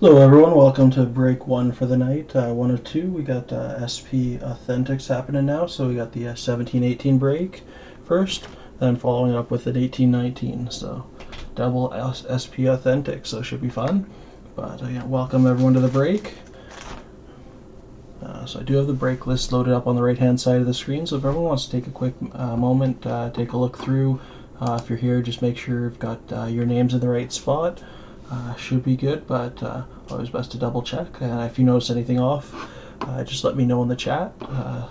Hello everyone, welcome to break one for the night, 102. We got SP Authentics happening now, so we got the 1718 break first, then following up with an 1819, so double SP Authentics, so it should be fun. But yeah, welcome everyone to the break. So I do have the break list loaded up on the right hand side of the screen, so if everyone wants to take a quick moment, take a look through. If you're here, just make sure you've got your names in the right spot. Should be good, but always best to double check. And if you notice anything off, just let me know in the chat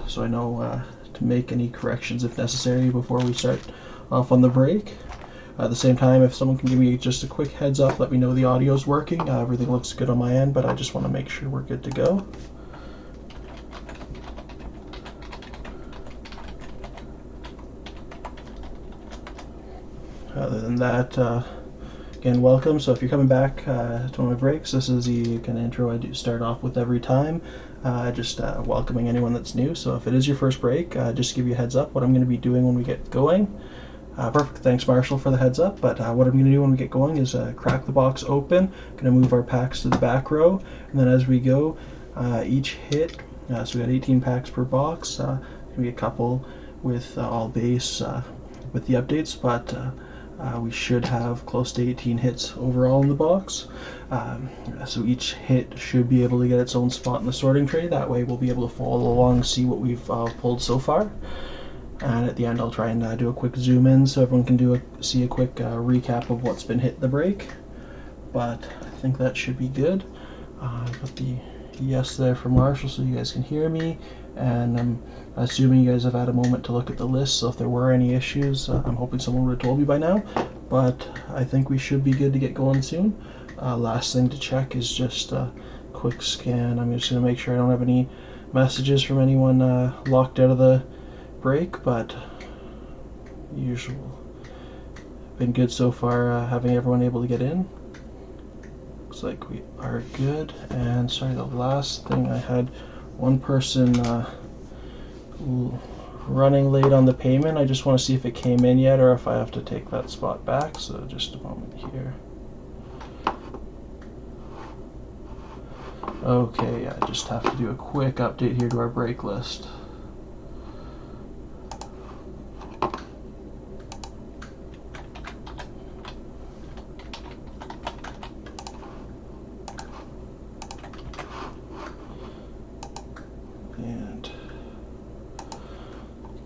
so I know to make any corrections if necessary before we start off on the break. At the same time, if someone can give me just a quick heads up, let me know the audio's working. Everything looks good on my end, but I just want to make sure we're good to go. Other than that, again, welcome. So if you're coming back to one of my breaks, this is the kind of intro I do start off with every time, just welcoming anyone that's new. So if it is your first break, just to give you a heads up what I'm going to be doing when we get going. Perfect, thanks Marshall for the heads up, but what I'm going to do when we get going is crack the box open, going to move our packs to the back row, and then as we go, each hit, so we got 18 packs per box, going to be a couple with all base with the updates, but we should have close to 18 hits overall in the box. So each hit should be able to get its own spot in the sorting tray. That way we'll be able to follow along and see what we've pulled so far. And at the end I'll try and do a quick zoom in so everyone can see a quick recap of what's been hit in the break. But I think that should be good. Got the yes there for Marshall so you guys can hear me. And I'm assuming you guys have had a moment to look at the list, so if there were any issues, I'm hoping someone would have told me by now, but I think we should be good to get going soon. Last thing to check is just a quick scan. I'm just going to make sure I don't have any messages from anyone locked out of the break, but usual. Been good so far having everyone able to get in. Looks like we are good, and sorry, the last thing I had one person running late on the payment. I just want to see if it came in yet or if I have to take that spot back, so just a moment here. Okay, I just have to do a quick update here to our break list.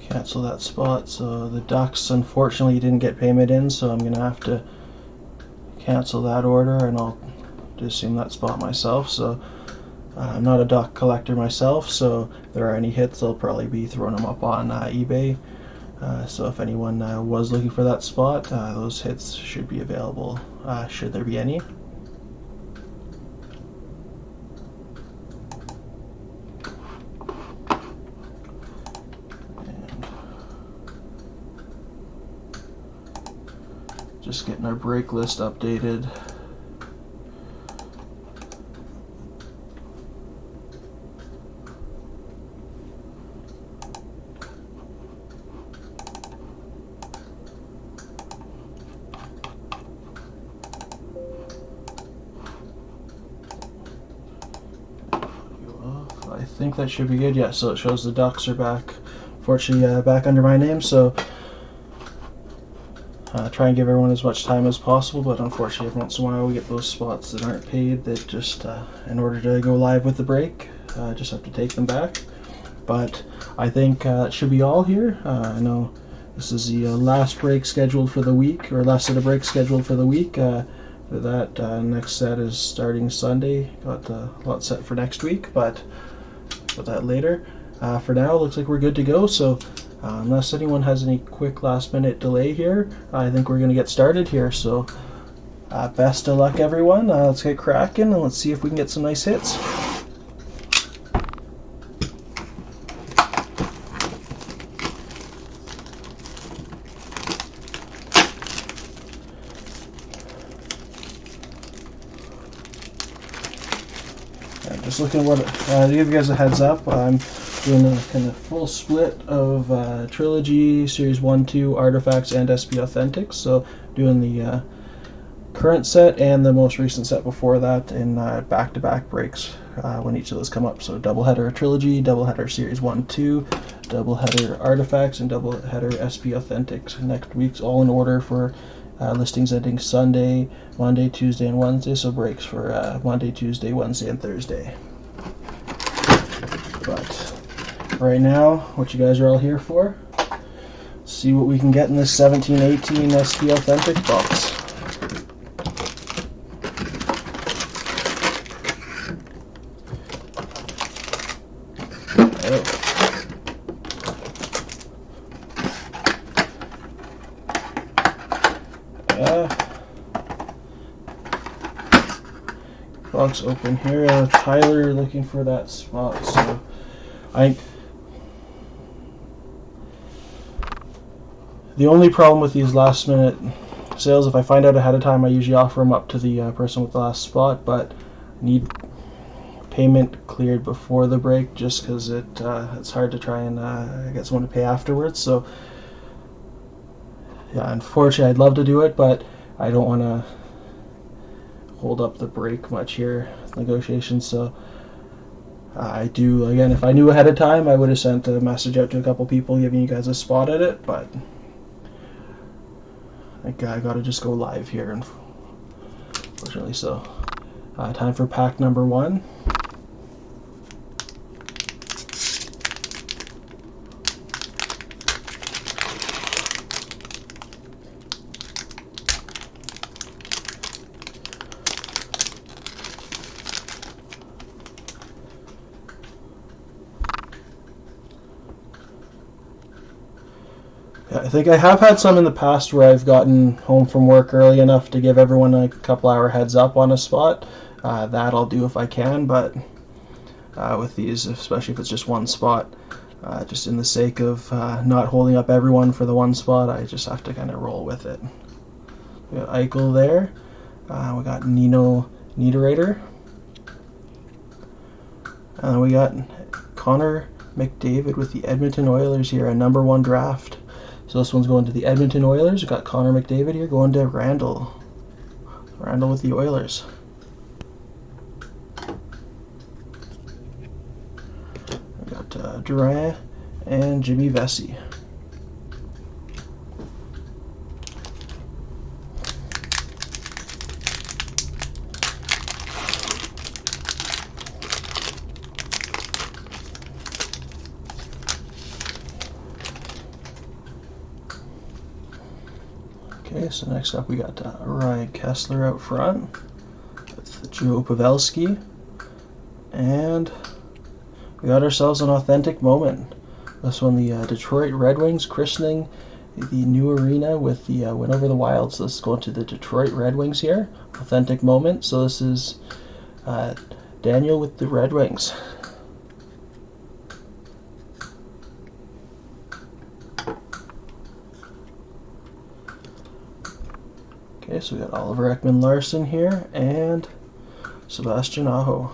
Cancel that spot. So the Ducks unfortunately didn't get payment in, so I'm gonna have to cancel that order, and I'll just assume that spot myself. So I'm not a Duck collector myself, so if there are any hits, I'll probably be throwing them up on eBay. So if anyone was looking for that spot, those hits should be available, should there be any. Just getting our break list updated. I think that should be good. Yeah, so it shows the Ducks are back. Fortunately, back under my name, so try and give everyone as much time as possible, but unfortunately every once in a while we get those spots that aren't paid that just, in order to go live with the break, just have to take them back. But I think that should be all here. I know this is the last break scheduled for the week, or last set of breaks scheduled for the week. For that, next set is starting Sunday. Got a lot set for next week, but about that later. For now, it looks like we're good to go, so unless anyone has any quick last minute delay here, I think we're going to get started here. So best of luck everyone. Let's get cracking and let's see if we can get some nice hits. Just looking at what, to give you guys a heads up, I'm doing a kind of full split of Trilogy, Series 1, 2, Artifacts, and SP Authentics. So doing the current set and the most recent set before that in back-to-back breaks when each of those come up. So doubleheader Trilogy, doubleheader Series 1-2, doubleheader Artifacts, and doubleheader SP Authentics. Next week's all in order for listings ending Sunday, Monday, Tuesday, and Wednesday. So breaks for Monday, Tuesday, Wednesday, and Thursday. But right now, what you guys are all here for, see what we can get in this 17-18 SP Authentics box. Box open here. Tyler looking for that spot. So the only problem with these last minute sales, if I find out ahead of time, I usually offer them up to the person with the last spot, but I need payment cleared before the break just because it's hard to try and get someone to pay afterwards. So yeah, unfortunately I'd love to do it, but I don't want to hold up the break much here, negotiations. So I do, again, if I knew ahead of time, I would have sent a message out to a couple people giving you guys a spot at it, but I gotta just go live here, unfortunately. So time for pack number 1. I think I have had some in the past where I've gotten home from work early enough to give everyone a couple hour heads up on a spot. That I'll do if I can, but with these, especially if it's just one spot, just in the sake of not holding up everyone for the one spot, I just have to kind of roll with it. We got Eichel there. We got Nino Niederreiter. We got Connor McDavid with the Edmonton Oilers here, a number 1 draft. So this one's going to the Edmonton Oilers. We've got Connor McDavid here going to Randall. Randall with the Oilers. We've got Durant and Jimmy Vesey. Okay, so next up we got Ryan Kessler out front with Joe Pavelski, and we got ourselves an authentic moment. This one, the Detroit Red Wings christening the new arena with the win over the Wild. So this is going to the Detroit Red Wings here. Authentic moment. So this is Daniel with the Red Wings. Okay, so we got Oliver Ekman-Larsson here and Sebastian Aho.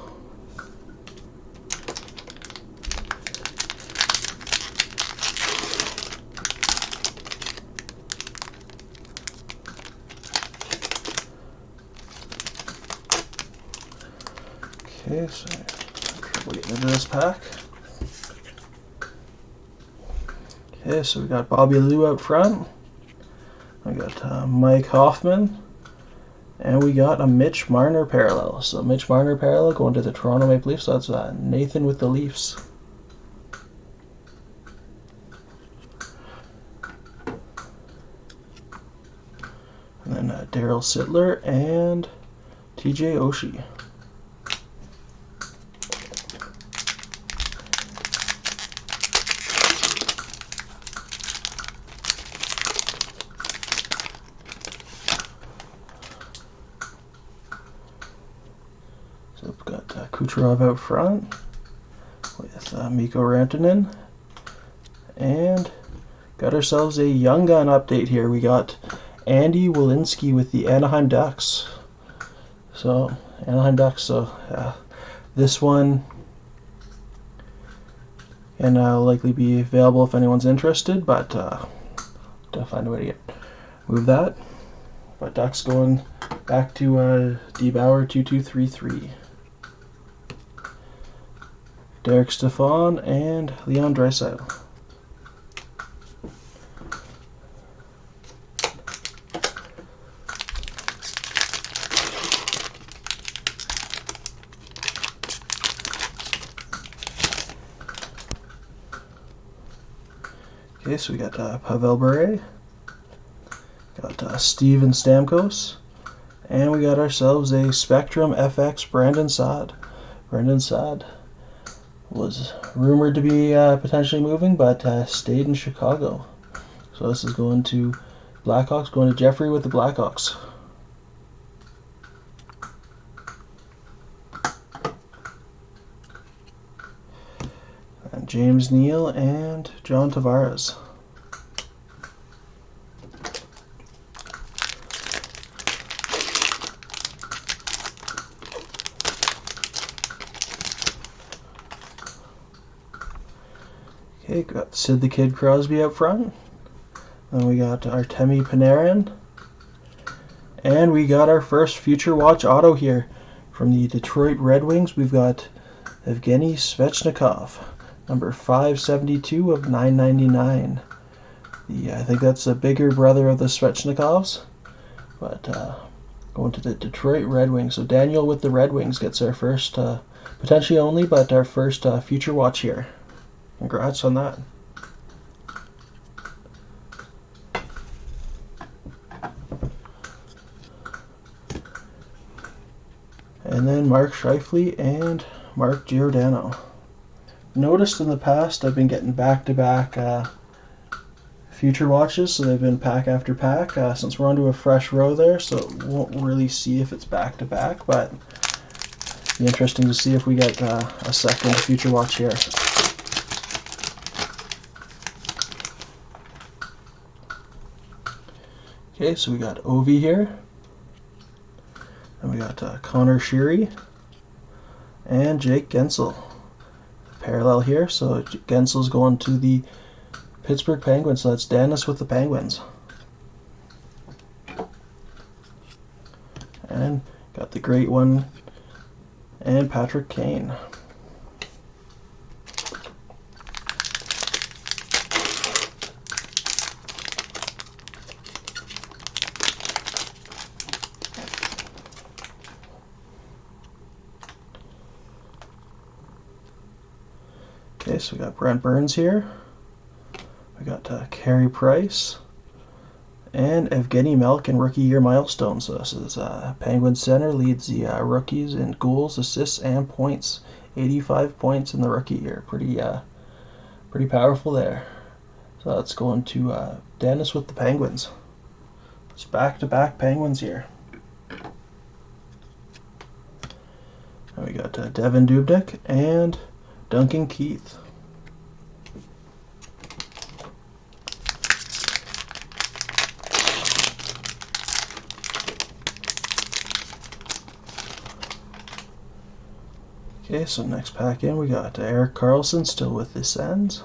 Okay, so we're getting into this pack. Okay, so we got Bobby Lou out front. We got Mike Hoffman, and we got a Mitch Marner parallel. So Mitch Marner parallel going to the Toronto Maple Leafs. So that's Nathan with the Leafs. And then Daryl Sittler and TJ Oshie. So we've got Kucherov out front with Mikko Rantanen, and got ourselves a Young Gun update here. We got Andy Welinski with the Anaheim Ducks. So Anaheim Ducks. So this one can likely be available if anyone's interested, but to find a way to move that. But Ducks going Back to D. Bauer 2233. Derek Stepan and Leon Draisaitl. Okay, so we got Pavel Bure, got Steven Stamkos, and we got ourselves a Spectrum FX Brandon Saad. Brandon Saad was rumored to be potentially moving, but stayed in Chicago. So this is going to Blackhawks, going to Jeffrey with the Blackhawks. And James Neal and John Tavares. Okay, got Sid the Kid Crosby up front. Then we got Artemi Panarin. And we got our first Future Watch auto here from the Detroit Red Wings. We've got Evgeny Svechnikov, number 572 of 999. I think that's the bigger brother of the Svechnikovs, but going to the Detroit Red Wings. So Daniel with the Red Wings gets our first, potentially only, but our first Future Watch here. Congrats on that. And then Mark Scheifele and Mark Giordano. Noticed in the past I've been getting back-to-back Future Watches, so they've been pack after pack. Since we're onto a fresh row there, so won't really see if it's back-to-back, but it'll be interesting to see if we get a second Future Watch here. Okay, so we got Ovi here, and we got Connor Sheary and Jake Gensel. Parallel here, so Gensel's going to the Pittsburgh Penguins, so that's Dennis with the Penguins. And got the great one and Patrick Kane. Okay, so we got Brent Burns here. We got Carey Price and Evgeny Malkin rookie year milestone. So this is Penguin center, leads the rookies in goals, assists, and points. 85 points in the rookie year. Pretty powerful there. So that's going to Dennis with the Penguins. It's back-to-back Penguins here. And we got Devin Dubnyk and Duncan Keith. Okay, so next pack in, we got Erik Karlsson still with the Sens,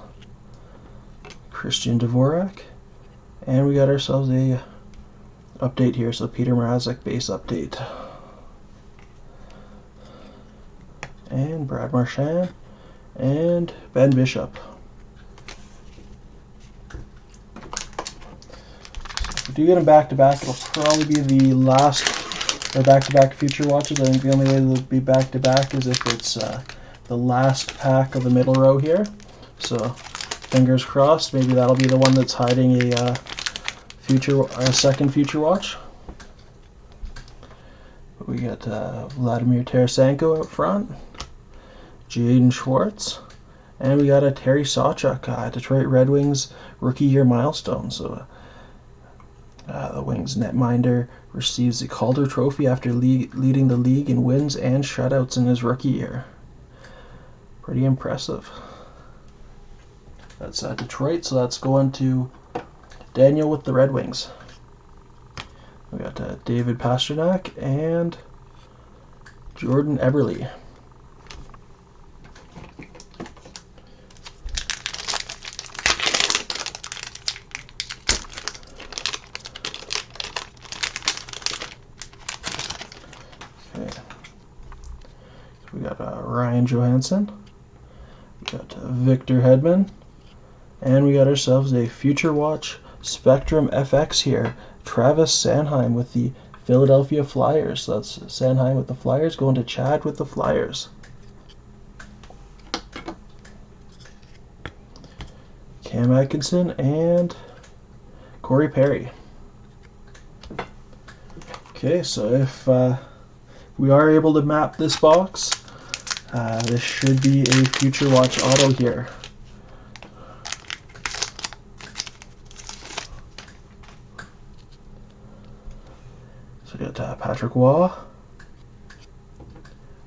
Christian Dvorak, and we got ourselves a update here, so Peter Mrazek base update. And Brad Marchand and Ben Bishop. If we do get them back-to-back, it'll probably be the last back-to-back Future Watches. I think the only way they'll be back-to-back is if it's the last pack of the middle row here. So fingers crossed, maybe that'll be the one that's hiding a second Future Watch. We got Vladimir Tarasenko up front, Jaden Schwartz, and we got a Terry Sawchuk, Detroit Red Wings rookie year milestone. So the Wings netminder receives the Calder Trophy after leading the league in wins and shutouts in his rookie year. Pretty impressive. That's Detroit, so that's going to Daniel with the Red Wings. We got David Pastrnak and Jordan Eberle. got Ryan Johansson. We got Victor Hedman. And we got ourselves a Future Watch Spectrum FX here. Travis Sanheim with the Philadelphia Flyers. So that's Sanheim with the Flyers going to Chad with the Flyers. Cam Atkinson and Corey Perry. Okay, so if we are able to map this box, this should be a Future Watch auto here. So we got Patrick Waugh,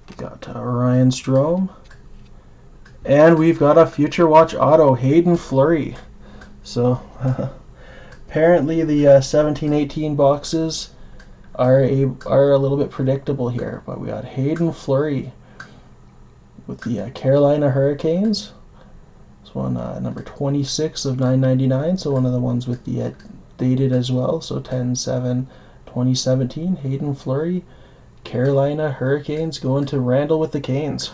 we got Ryan Strome, and we've got a Future Watch auto, Hayden Fleury. So apparently the 17-18 boxes are a little bit predictable here, but we got Hayden Fleury with the Carolina Hurricanes. This one number 26 of 999, so one of the ones with the dated as well, so 10/7/2017. Hayden Fleury, Carolina Hurricanes going to Randall with the Canes.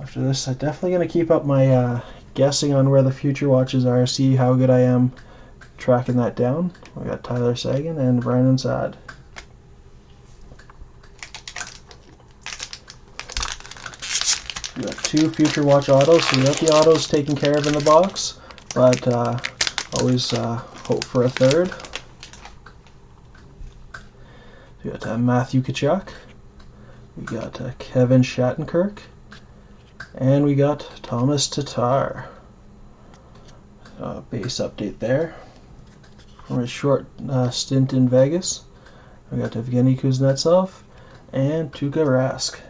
After this, I'm definitely going to keep up my guessing on where the Future Watches are, see how good I am tracking that down. We got Tyler Seguin and Brandon Saad. We got two Future Watch autos, so we got the autos taken care of in the box, but always hope for a third. We got Matthew Tkachuk, we got Kevin Shattenkirk, and we got Thomas Tatar. Base update there. From a short stint in Vegas, we got Evgeny Kuznetsov and Tuukka Rask.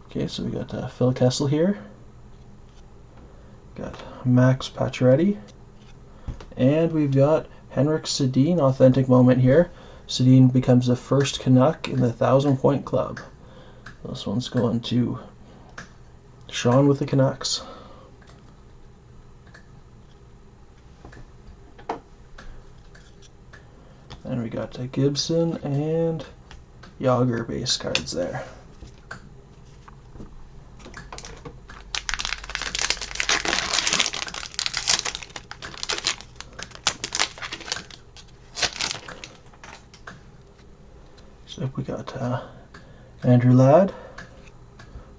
Okay, so we got Phil Kessel here. Got Max Pacioretty. And we've got Henrik Sedin, authentic moment here. Sedin becomes the first Canuck in the 1,000-point club. This one's going to Sean with the Canucks. And we got Gibson and Yager base cards there. So we got Andrew Ladd,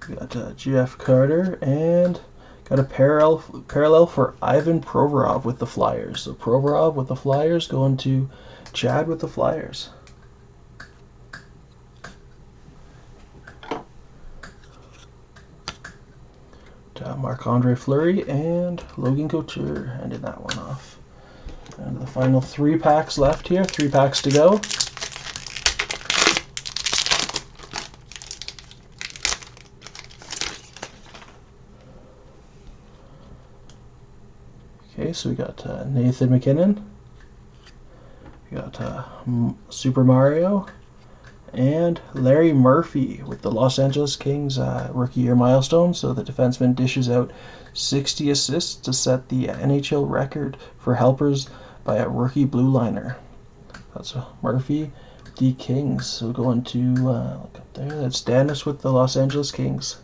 we got Jeff Carter, and got a parallel for Ivan Provorov with the Flyers. So Provorov with the Flyers going to Chad with the Flyers. Marc-Andre Fleury and Logan Couture ended that one off. And the final 3 packs left here, 3 packs to go. Okay, so we got Nathan MacKinnon, we got Super Mario, and Larry Murphy with the Los Angeles Kings rookie year milestone. So the defenseman dishes out 60 assists to set the NHL record for helpers by a rookie blue liner. That's Murphy, the Kings. So going to look up there, that's Danis with the Los Angeles Kings.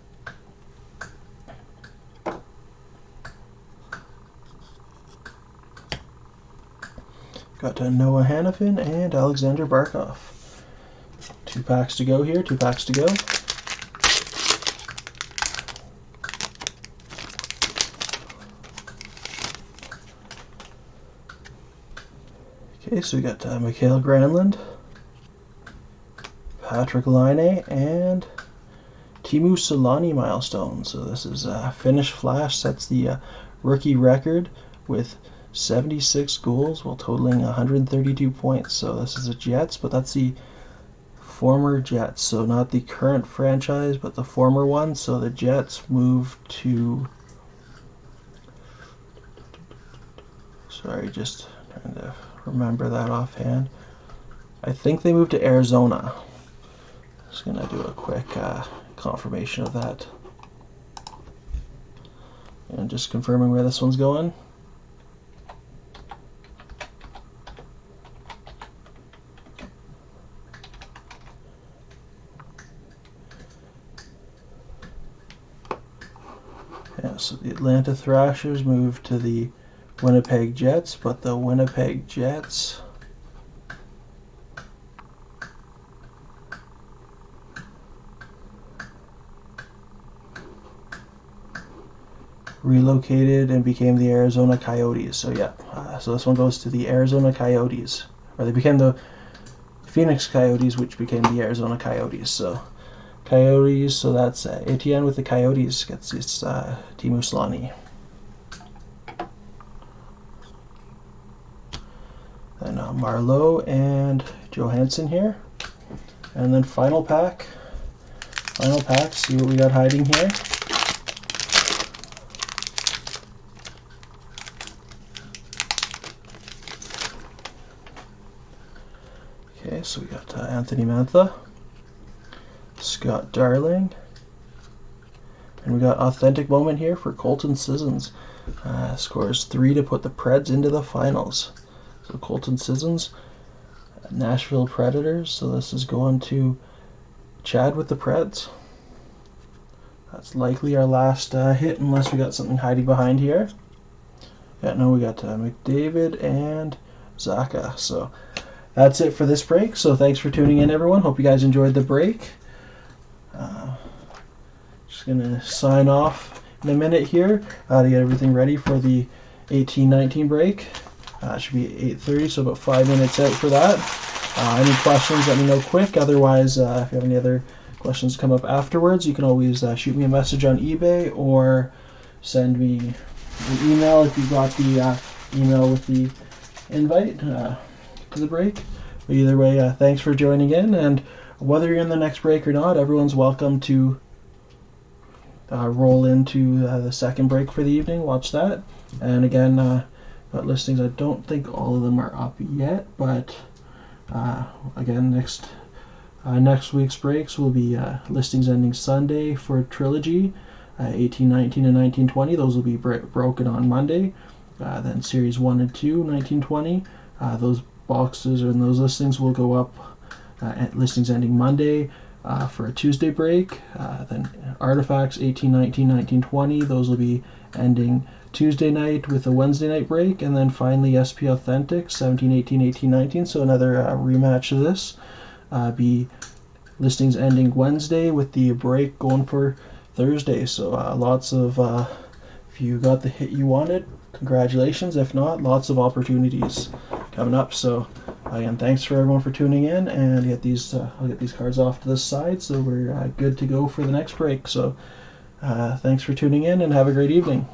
Got Noah Hanifin and Alexander Barkov. 2 packs to go here, 2 packs to go. Okay, so we got Mikael Granlund, Patrick Laine, and Teemu Selanne milestone. So this is Finnish Flash, sets the rookie record with 76 goals while totaling 132 points. So this is the Jets, but that's the former Jets, so not the current franchise, but the former one. So the Jets moved to, sorry, just trying to remember that offhand. I think they moved to Arizona. Just gonna do a quick confirmation of that. And just confirming where this one's going. Yeah, so the Atlanta Thrashers moved to the Winnipeg Jets, but the Winnipeg Jets relocated and became the Arizona Coyotes. So yeah, so this one goes to the Arizona Coyotes, or they became the Phoenix Coyotes, which became the Arizona Coyotes. So Coyotes, so that's Etienne with the Coyotes gets his Teemu Selanne. Then Marleau and Johansson here. And then final pack, see what we got hiding here. Okay, so we got Anthony Mantha, Scott Darling, and we got authentic moment here for Colton Sissons. Scores 3 to put the Preds into the finals. So Colton Sissons, Nashville Predators. So this is going to Chad with the Preds. That's likely our last hit, unless we got something hiding behind here. Yeah, no, we got McDavid and Zaka. So that's it for this break. So thanks for tuning in, everyone. Hope you guys enjoyed the break. Just gonna sign off in a minute here to get everything ready for the 18-19 break. It should be 8:30, so about 5 minutes out for that. Any questions, let me know quick. Otherwise, if you have any other questions come up afterwards, you can always shoot me a message on eBay or send me an email if you got the email with the invite to the break. But either way, thanks for joining in, and whether you're in the next break or not, everyone's welcome to roll into the second break for the evening. Watch that. And again, got listings. I don't think all of them are up yet, but again, next week's breaks will be listings ending Sunday for Trilogy, 1819 and 1920. Those will be broken on Monday. Then Series 1 and 2, 1920. Those boxes and those listings will go up at listings ending Monday for a Tuesday break. Then Artifacts 1819, 1920. Those will be ending Tuesday night with a Wednesday night break. And then finally SP Authentic 1718, 1819. So another rematch of this. Be listings ending Wednesday with the break going for Thursday. So lots of, if you got the hit you wanted, congratulations. If not, lots of opportunities coming up. So again, thanks for everyone for tuning in, and get these I'll get these cards off to the side so we're good to go for the next break. So thanks for tuning in and have a great evening.